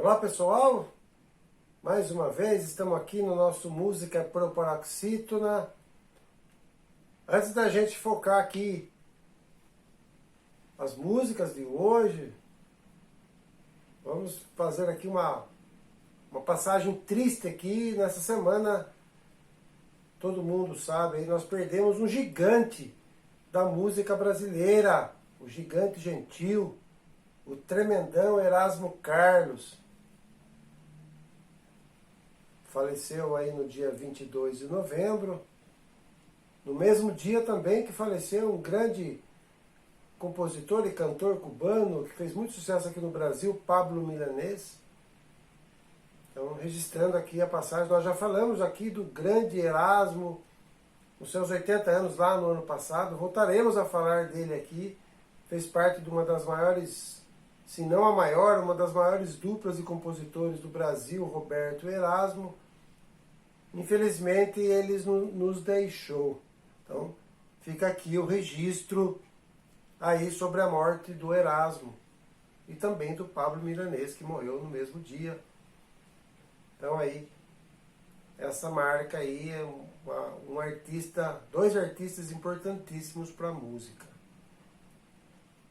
Olá pessoal, mais uma vez estamos aqui no nosso Música Proparoxítona. Antes da gente focar aqui as músicas de hoje, vamos fazer aqui uma passagem triste aqui. Nessa semana, todo mundo sabe, aí nós perdemos um gigante da música brasileira, o gigante gentil, o tremendão Erasmo Carlos. Faleceu aí no dia 22 de novembro. No mesmo dia também que faleceu um grande compositor e cantor cubano, que fez muito sucesso aqui no Brasil, Pablo Milanés. Então, registrando aqui a passagem, nós já falamos aqui do grande Erasmo, nos seus 80 anos lá no ano passado. Voltaremos a falar dele aqui. Fez parte de uma das maiores, se não a maior, uma das maiores duplas de compositores do Brasil, Roberto e Erasmo. Infelizmente, ele nos deixou. Então, fica aqui o registro aí sobre a morte do Erasmo e também do Pablo Milanés, que morreu no mesmo dia. Então, aí, essa marca aí é um artista, dois artistas importantíssimos para a música.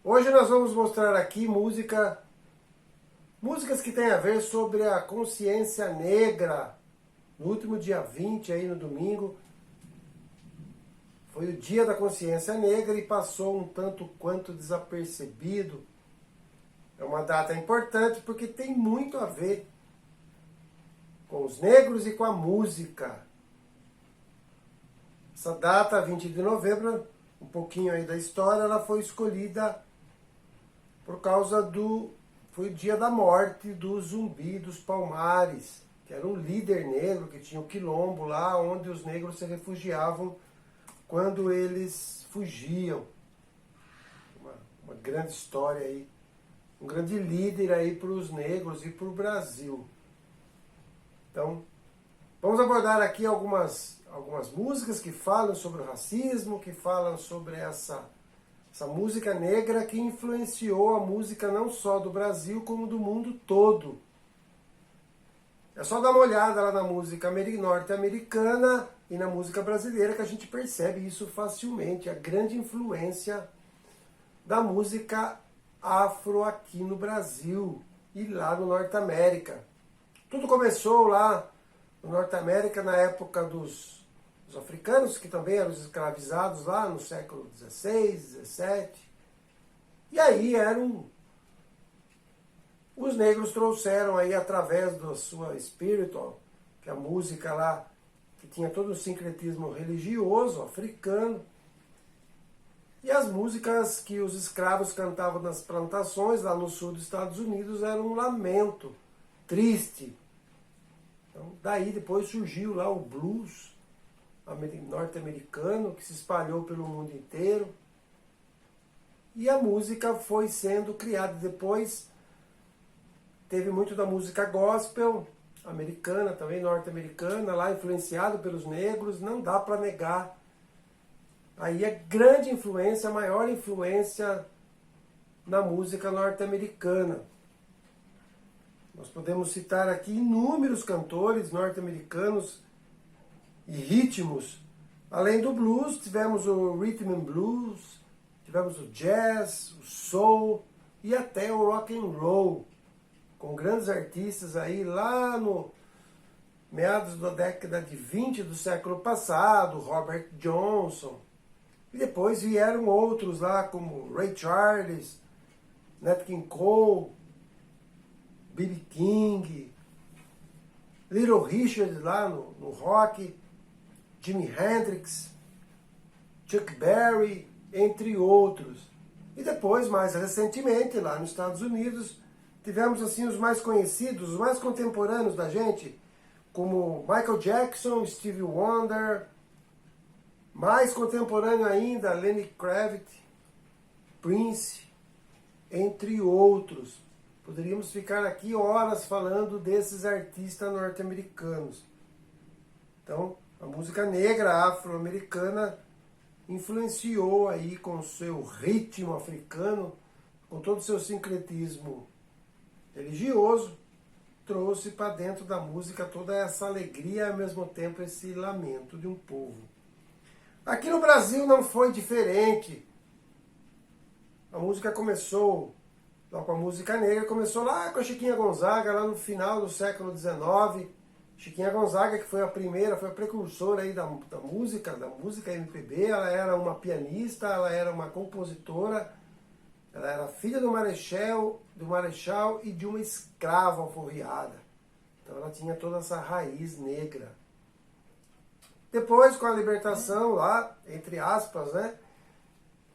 Hoje nós vamos mostrar aqui músicas que têm a ver sobre a consciência negra. No último dia 20, aí no domingo, foi o dia da consciência negra e passou um tanto quanto desapercebido. É uma data importante porque tem muito a ver com os negros e com a música. Essa data, 20 de novembro, um pouquinho aí da história, ela foi escolhida por causa foi o dia da morte do Zumbi dos Palmares, que era um líder negro que tinha o quilombo lá, onde os negros se refugiavam quando eles fugiam. Uma grande história aí, um grande líder aí para os negros e para o Brasil. Então, vamos abordar aqui algumas músicas que falam sobre o racismo, que falam sobre essa música negra que influenciou a música não só do Brasil, como do mundo todo. É só dar uma olhada lá na música norte-americana e na música brasileira que a gente percebe isso facilmente, a grande influência da música afro aqui no Brasil e lá no Norte América. Tudo começou lá no Norte América na época dos africanos, que também eram escravizados lá no século XVI, XVII. E aí os negros trouxeram aí através da sua spiritual, que é a música lá, que tinha todo o sincretismo religioso africano, e as músicas que os escravos cantavam nas plantações lá no sul dos Estados Unidos eram um lamento triste. Então, daí depois surgiu lá o blues norte-americano, que se espalhou pelo mundo inteiro, e a música foi sendo criada. Depois teve muito da música gospel americana, também norte-americana, lá influenciado pelos negros, não dá para negar. Aí a grande influência, a maior influência na música norte-americana. Nós podemos citar aqui inúmeros cantores norte-americanos e ritmos. Além do blues, tivemos o rhythm and blues, tivemos o jazz, o soul e até o rock and roll, com grandes artistas aí lá no meados da década de 20 do século passado, Robert Johnson. E depois vieram outros lá, como Ray Charles, Nat King Cole, B.B. King, Little Richard lá no rock, Jimi Hendrix, Chuck Berry, entre outros. E depois, mais recentemente, lá nos Estados Unidos, tivemos assim os mais conhecidos, os mais contemporâneos da gente, como Michael Jackson, Stevie Wonder, mais contemporâneo ainda, Lenny Kravitz, Prince, entre outros. Poderíamos ficar aqui horas falando desses artistas norte-americanos. Então, a música negra afro-americana influenciou aí com o seu ritmo africano, com todo o seu sincretismo religioso, trouxe para dentro da música toda essa alegria e ao mesmo tempo esse lamento de um povo. Aqui no Brasil não foi diferente. A música começou, lá com a música negra, começou lá com a Chiquinha Gonzaga, lá no final do século XIX. Chiquinha Gonzaga, que foi a primeira, foi a precursora aí da música MPB, ela era uma pianista, ela era uma compositora, ela era filha do marechal e de uma escrava alforriada. Então ela tinha toda essa raiz negra. Depois, com a libertação lá, entre aspas, né,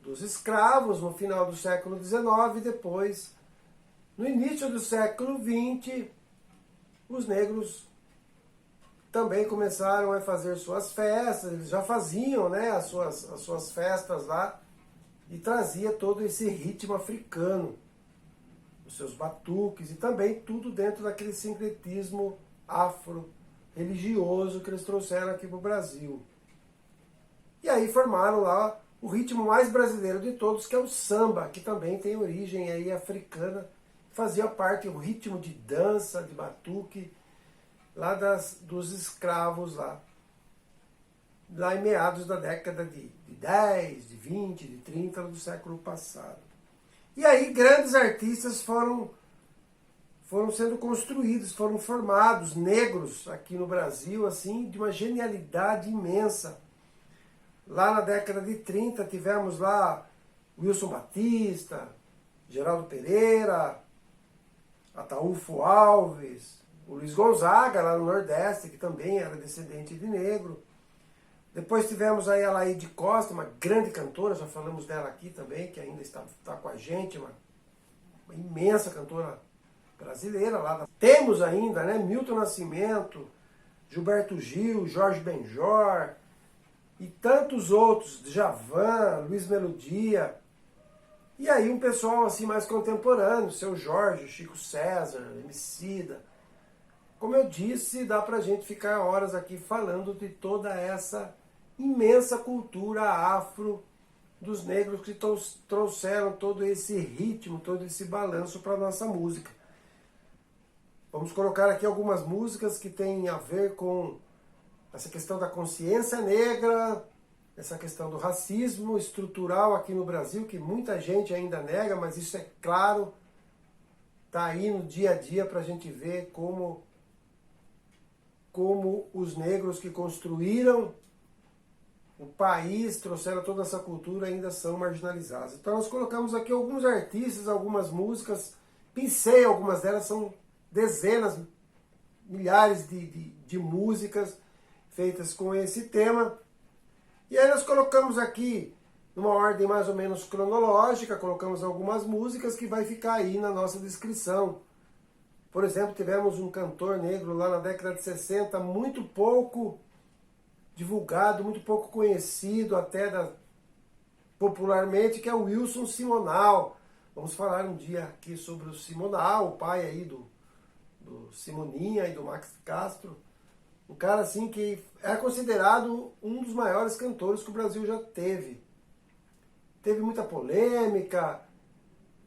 dos escravos, no final do século XIX, depois, no início do século XX, os negros também começaram a fazer suas festas, eles já faziam, né, as suas festas lá, e trazia todo esse ritmo africano, os seus batuques, e também tudo dentro daquele sincretismo afro-religioso que eles trouxeram aqui para o Brasil. E aí formaram lá o ritmo mais brasileiro de todos, que é o samba, que também tem origem aí africana, fazia parte do ritmo de dança, de batuque, lá dos escravos lá em meados da década de 10, de 20, de 30 do século passado. E aí grandes artistas foram sendo construídos, foram formados, negros aqui no Brasil, assim, de uma genialidade imensa. Lá na década de 30 tivemos lá Wilson Batista, Geraldo Pereira, Ataúfo Alves, o Luiz Gonzaga, lá no Nordeste, que também era descendente de negro. Depois tivemos aí a Laíde Costa, uma grande cantora, já falamos dela aqui também, que ainda está com a gente, uma imensa cantora brasileira. Temos ainda, né, Milton Nascimento, Gilberto Gil, Jorge Benjor, e tantos outros, Djavan, Luiz Melodia. E aí um pessoal assim mais contemporâneo, Seu Jorge, Chico César, Emicida. Como eu disse, dá pra gente ficar horas aqui falando de toda essa imensa cultura afro dos negros que trouxeram todo esse ritmo, todo esse balanço para a nossa música. Vamos colocar aqui algumas músicas que têm a ver com essa questão da consciência negra, essa questão do racismo estrutural aqui no Brasil, que muita gente ainda nega, mas isso é claro, está aí no dia a dia para a gente ver como os negros que construíram o país, trouxeram toda essa cultura, ainda são marginalizados. Então nós colocamos aqui alguns artistas, algumas músicas, pensei, algumas delas são dezenas, milhares de músicas feitas com esse tema. E aí nós colocamos aqui, numa ordem mais ou menos cronológica, colocamos algumas músicas que vai ficar aí na nossa descrição. Por exemplo, tivemos um cantor negro lá na década de 60, muito pouco divulgado, muito pouco conhecido até popularmente, que é o Wilson Simonal. Vamos falar um dia aqui sobre o Simonal, o pai aí do Simoninha e do Max Castro. Um cara assim que é considerado um dos maiores cantores que o Brasil já teve. Teve muita polêmica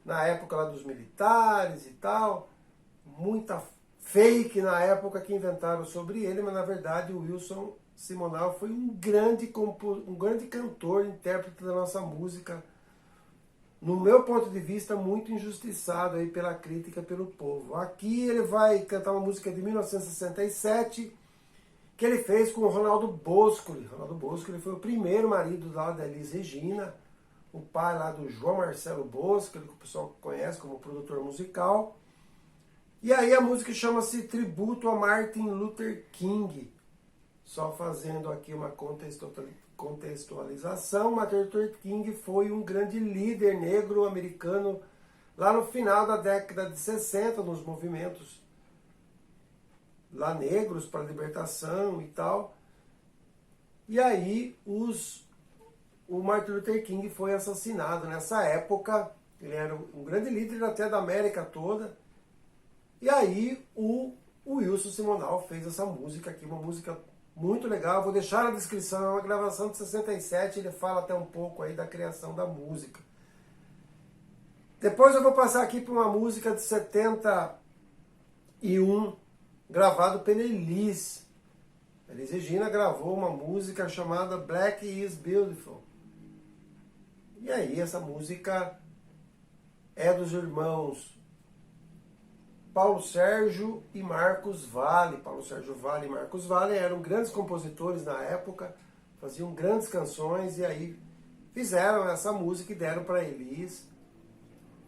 na época lá dos militares e tal, muita fake na época que inventaram sobre ele, mas na verdade o Wilson Simonal foi um grande cantor, intérprete da nossa música, no meu ponto de vista, muito injustiçado aí pela crítica, pelo povo. Aqui ele vai cantar uma música de 1967, que ele fez com o Ronaldo Boscoli. Ronaldo Boscoli foi o primeiro marido lá da Elis Regina, o pai lá do João Marcelo Boscoli, que o pessoal conhece como produtor musical. E aí a música chama-se Tributo a Martin Luther King. Só fazendo aqui uma contextualização, Martin Luther King foi um grande líder negro americano lá no final da década de 60, nos movimentos lá negros para a libertação e tal. E aí o Martin Luther King foi assassinado nessa época. Ele era um grande líder até da América toda. E aí o Wilson Simonal fez essa música aqui, uma música muito legal. Vou deixar na descrição, é uma gravação de 67, ele fala até um pouco aí da criação da música. Depois eu vou passar aqui para uma música de 70 e um gravado pela Elis. Elis Regina gravou uma música chamada Black is Beautiful. E aí essa música é dos irmãos Paulo Sérgio e Marcos Valle. Paulo Sérgio Valle e Marcos Valle eram grandes compositores na época, faziam grandes canções e aí fizeram essa música e deram para Elis.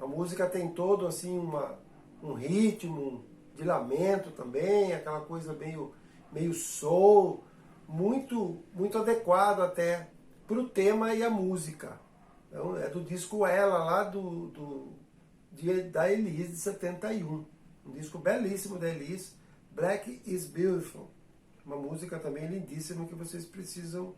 A música tem todo assim um ritmo de lamento também, aquela coisa meio soul, muito adequado até para o tema e a música. Então, é do disco Ela, lá da Elis, de 71. Um disco belíssimo da Elis, Black is Beautiful. Uma música também lindíssima que vocês precisam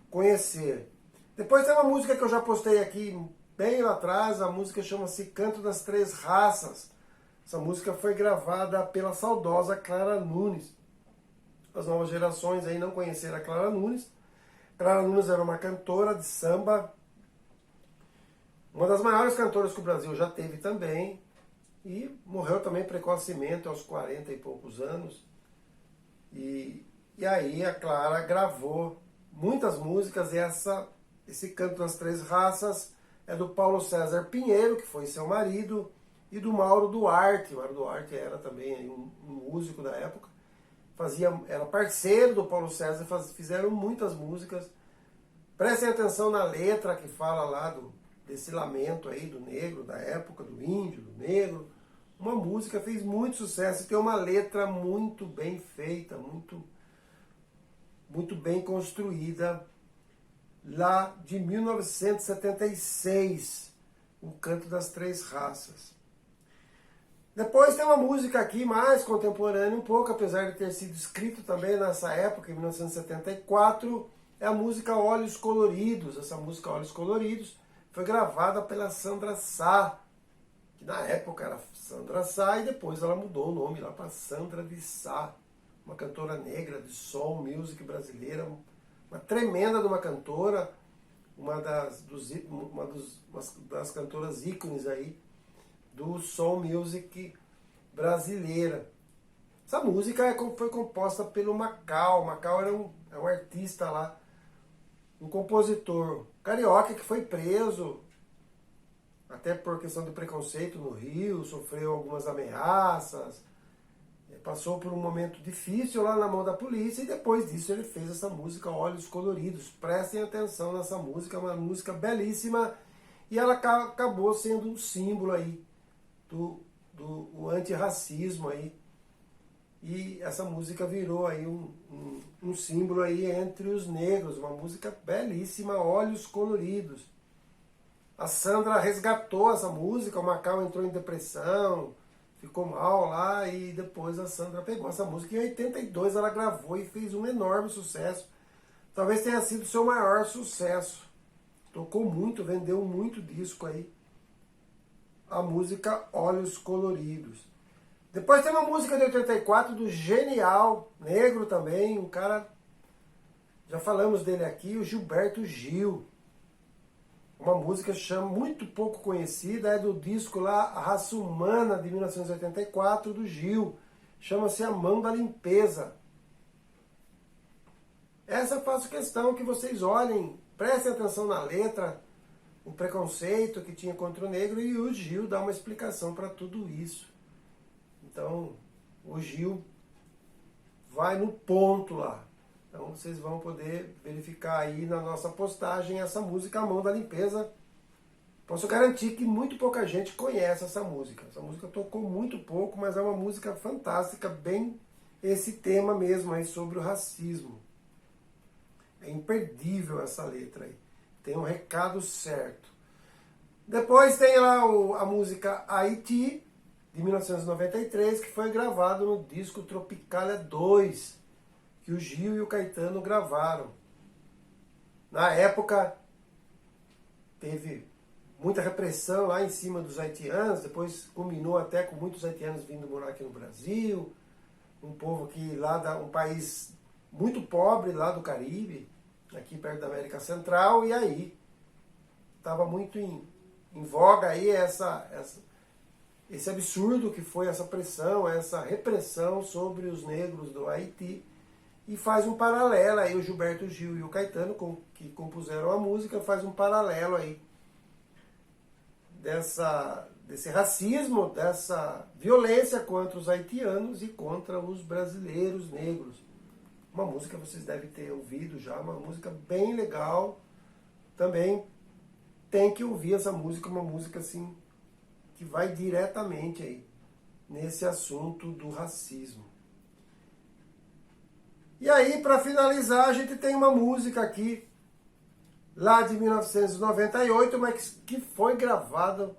conhecer. Depois tem uma música que eu já postei aqui bem lá atrás, a música chama-se Canto das Três Raças. Essa música foi gravada pela saudosa Clara Nunes. As novas gerações aí não conheceram a Clara Nunes. Clara Nunes era uma cantora de samba, uma das maiores cantoras que o Brasil já teve também, e morreu também precocemente, aos 40 e poucos anos. E aí a Clara gravou muitas músicas, e esse Canto das Três Raças é do Paulo César Pinheiro, que foi seu marido, e do Mauro Duarte. O Mauro Duarte era também um músico da época, era parceiro do Paulo César, fizeram muitas músicas. Prestem atenção na letra que fala lá desse lamento aí do negro, da época, do índio, do negro. Uma música fez muito sucesso e tem uma letra muito bem feita, muito bem construída, lá de 1976, O Canto das Três Raças. Depois tem uma música aqui mais contemporânea um pouco, apesar de ter sido escrito também nessa época, em 1974, é a música Olhos Coloridos. Essa música Olhos Coloridos foi gravada pela Sandra Sá, que na época era Sandra Sá, e depois ela mudou o nome lá para Sandra de Sá, uma cantora negra de soul music brasileira, uma tremenda de uma cantora, uma das cantoras ícones aí do soul music brasileira. Essa música foi composta pelo Macau. Macau era um artista lá, um compositor carioca que foi preso, até por questão de preconceito no Rio, sofreu algumas ameaças, passou por um momento difícil lá na mão da polícia, e depois disso ele fez essa música Olhos Coloridos. Prestem atenção nessa música, é uma música belíssima, e ela acabou sendo um símbolo aí do antirracismo aí, e essa música virou aí um símbolo aí entre os negros, uma música belíssima, Olhos Coloridos. A Sandra resgatou essa música, o Macau entrou em depressão, ficou mal lá, e depois a Sandra pegou essa música. Em 82 ela gravou e fez um enorme sucesso. Talvez tenha sido o seu maior sucesso. Tocou muito, vendeu muito disco aí. A música Olhos Coloridos. Depois tem uma música de 84 do genial, negro também, um cara, já falamos dele aqui, o Gilberto Gil. Uma música muito pouco conhecida, é do disco lá, A Raça Humana, de 1984, do Gil. Chama-se A Mão da Limpeza. Essa eu faço questão que vocês olhem, prestem atenção na letra, o preconceito que tinha contra o negro, e o Gil dá uma explicação para tudo isso. Então, o Gil vai no ponto lá. Então, vocês vão poder verificar aí na nossa postagem essa música, A Mão da Limpeza. Posso garantir que muito pouca gente conhece essa música. Essa música tocou muito pouco, mas é uma música fantástica, bem esse tema mesmo aí sobre o racismo. É imperdível essa letra aí. Tem um recado certo. Depois tem lá a música Haiti, de 1993, que foi gravado no disco Tropicália 2, que o Gil e o Caetano gravaram. Na época, teve muita repressão lá em cima dos haitianos, depois culminou até com muitos haitianos vindo morar aqui no Brasil, um povo que um país muito pobre lá do Caribe, aqui perto da América Central, e aí estava muito em voga aí esse absurdo que foi essa pressão, essa repressão sobre os negros do Haiti, e faz um paralelo aí, o Gilberto Gil e o Caetano, que compuseram a música, faz um paralelo aí desse racismo, dessa violência contra os haitianos e contra os brasileiros negros. Uma música que vocês devem ter ouvido já, uma música bem legal. Também tem que ouvir essa música, uma música assim que vai diretamente aí nesse assunto do racismo. E aí, para finalizar, a gente tem uma música aqui, lá de 1998, mas que foi gravada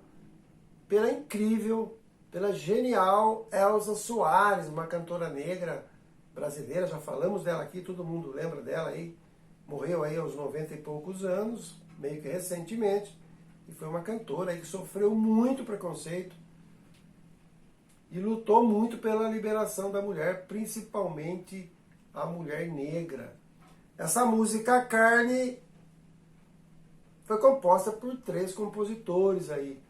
pela incrível, pela genial Elza Soares, uma cantora negra brasileira, já falamos dela aqui, todo mundo lembra dela aí, morreu aí aos 90 e poucos anos, meio que recentemente, e foi uma cantora aí que sofreu muito preconceito e lutou muito pela liberação da mulher, principalmente a mulher negra. Essa música Carne foi composta por 3 compositores aí.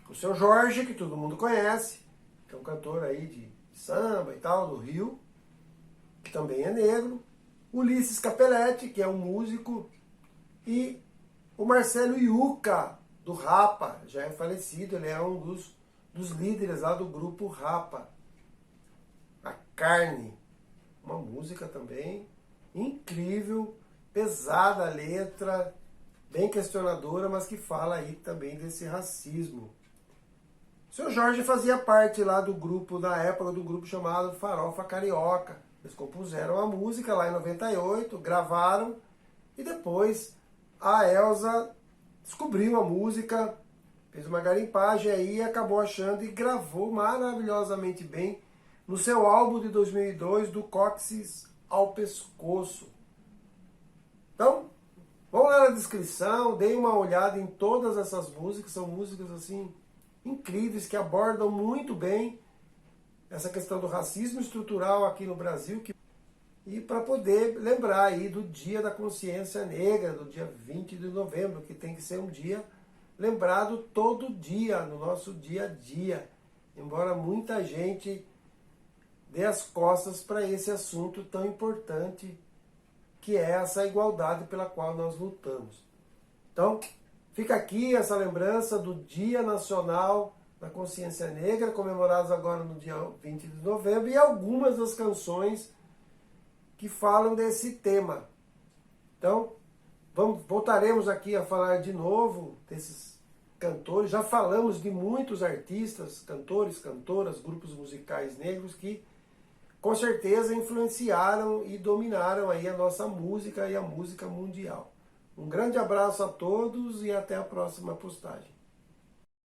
O Seu Jorge, que todo mundo conhece, que é um cantor aí de samba e tal, do Rio, que também é negro. Ulisses Capelletti, que é um músico, e o Marcelo Yuca, do Rapa, já é falecido, ele é um dos líderes lá do grupo Rapa. A Carne, uma música também incrível, pesada a letra, bem questionadora, mas que fala aí também desse racismo. O Seu Jorge fazia parte lá do grupo, na época do grupo chamado Farofa Carioca. Eles compuseram a música lá em 98, gravaram, e depois a Elza descobriu a música, fez uma garimpagem aí e acabou achando e gravou maravilhosamente bem no seu álbum de 2002, Do Cóccix ao Pescoço. Então, vão lá na descrição, deem uma olhada em todas essas músicas, são músicas assim incríveis que abordam muito bem essa questão do racismo estrutural aqui no Brasil, e para poder lembrar aí do Dia da Consciência Negra, do dia 20 de novembro, que tem que ser um dia lembrado todo dia, no nosso dia a dia, embora muita gente dê as costas para esse assunto tão importante que é essa igualdade pela qual nós lutamos. Então, fica aqui essa lembrança do Dia Nacional da Consciência Negra, comemorados agora no dia 20 de novembro, e algumas das canções que falam desse tema. Então, voltaremos aqui a falar de novo desses cantores. Já falamos de muitos artistas, cantores, cantoras, grupos musicais negros que com certeza influenciaram e dominaram aí a nossa música e a música mundial. Um grande abraço a todos e até a próxima postagem.